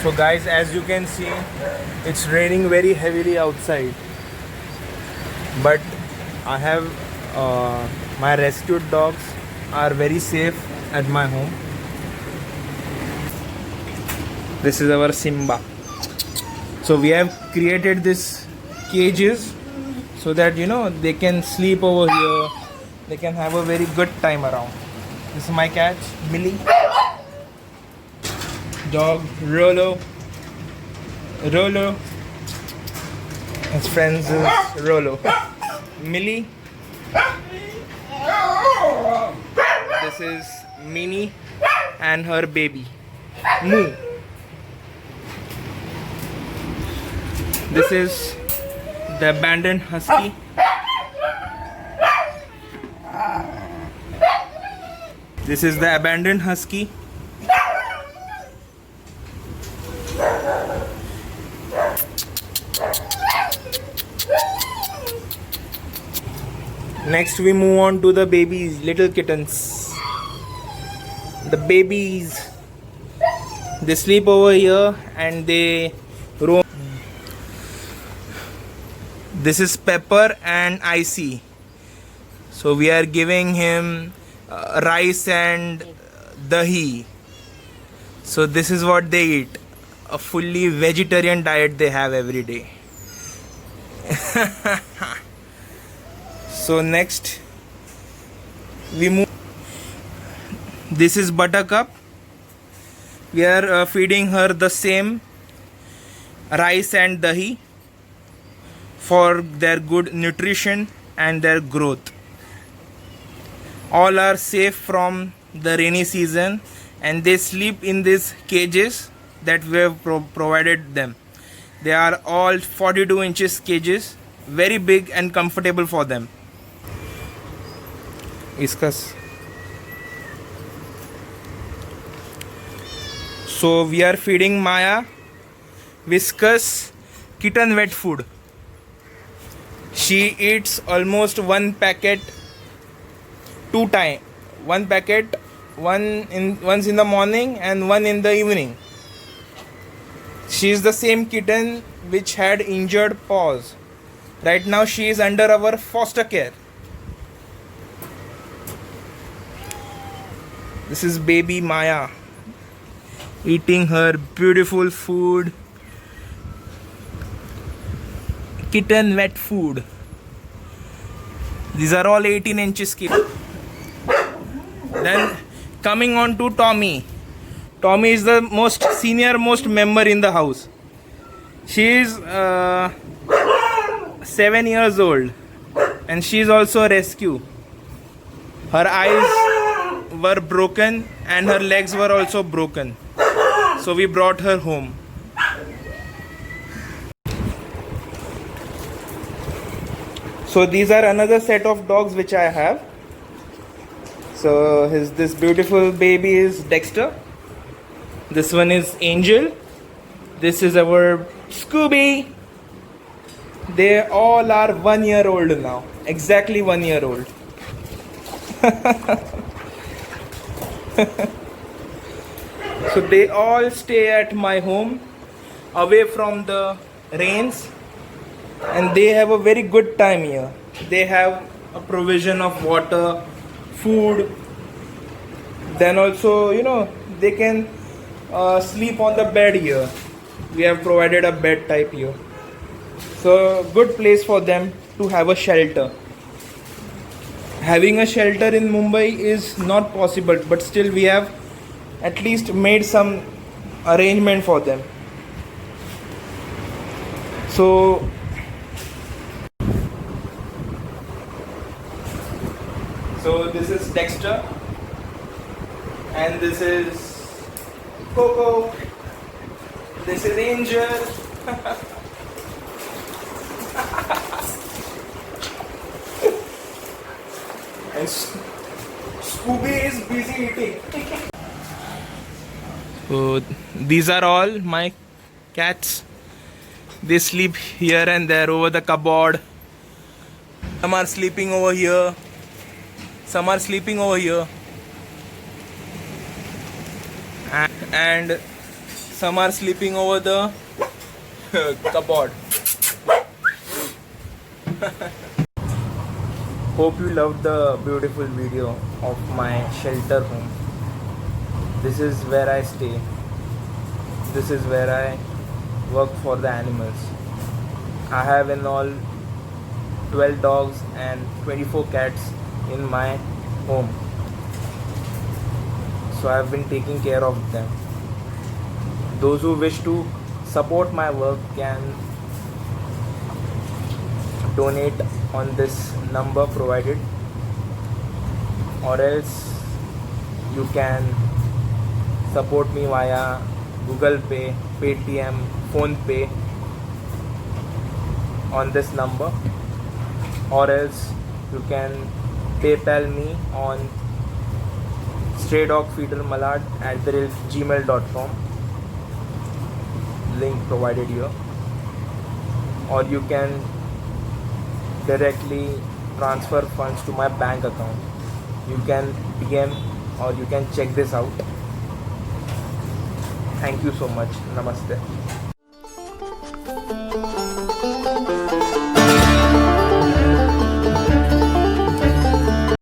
So guys, as you can see, it's raining very heavily outside, but I have my rescued dogs are very safe at my home. This is our Simba. So we have created this cages so that they can sleep over here, they can have a very good time around. This is my cat Millie, dog Rolo. His friends is Rolo. Millie. This is Minnie and her baby Moo. This is the abandoned husky. This is the abandoned husky. Next we move on to the babies, little kittens. The babies, they sleep over here and they roam. This is Pepper and Icy. So we are giving him rice and dahi. So this is what they eat. A fully vegetarian diet they have every day. So next we move. This is Buttercup. We are feeding her the same rice and dahi for their good nutrition and their growth. All are safe from the rainy season and they sleep in these cages that we have provided them. They are all 42 inches cages, very big and comfortable for them. Iskas. So we are feeding Maya Whiskas kitten wet food. She eats almost one packet two times. One packet, once in the morning and one in the evening. She is the same kitten which had injured paws. Right now she is under our foster care. This is baby Maya eating her beautiful food. Kitten wet food. These are all 18 inches kittens. Then coming on to Tommy. Tommy is the most senior member in the house. She is 7 years old and she is also a rescue. Her eyes were broken and her legs were also broken. So we brought her home. So these are another set of dogs which I have. So this beautiful baby is Dexter. This one is Angel. This is our Scooby. They all are 1 year old now. Exactly 1 year old. So they all stay at my home away from the rains and they have a very good time here. They have a provision of water, food, then also they can sleep on the bed here. We have provided a bed type here, so good place for them to have a shelter. Having a shelter in Mumbai is not possible, but still we have at least made some arrangement for them. So this is Dexter and this is Coco. This is Angel. And Scooby is busy eating. So these are all my cats. They sleep here and there over the cupboard. Some are sleeping over here. Some are sleeping over here. And some are sleeping over the cupboard. Hope you loved the beautiful video of my shelter home. This is where I stay. This is where I work for the animals. I have in all 12 dogs and 24 cats in my home. So I have been taking care of them. Those who wish to support my work can donate on this number provided, or else you can support me via Google Pay, Paytm, Phone Pay on this number, or else you can PayPal me on straydogfeedermalad@gmail.com, link provided here, or you can directly transfer funds to my bank account. You can DM or you can check this out. Thank you so much. Namaste.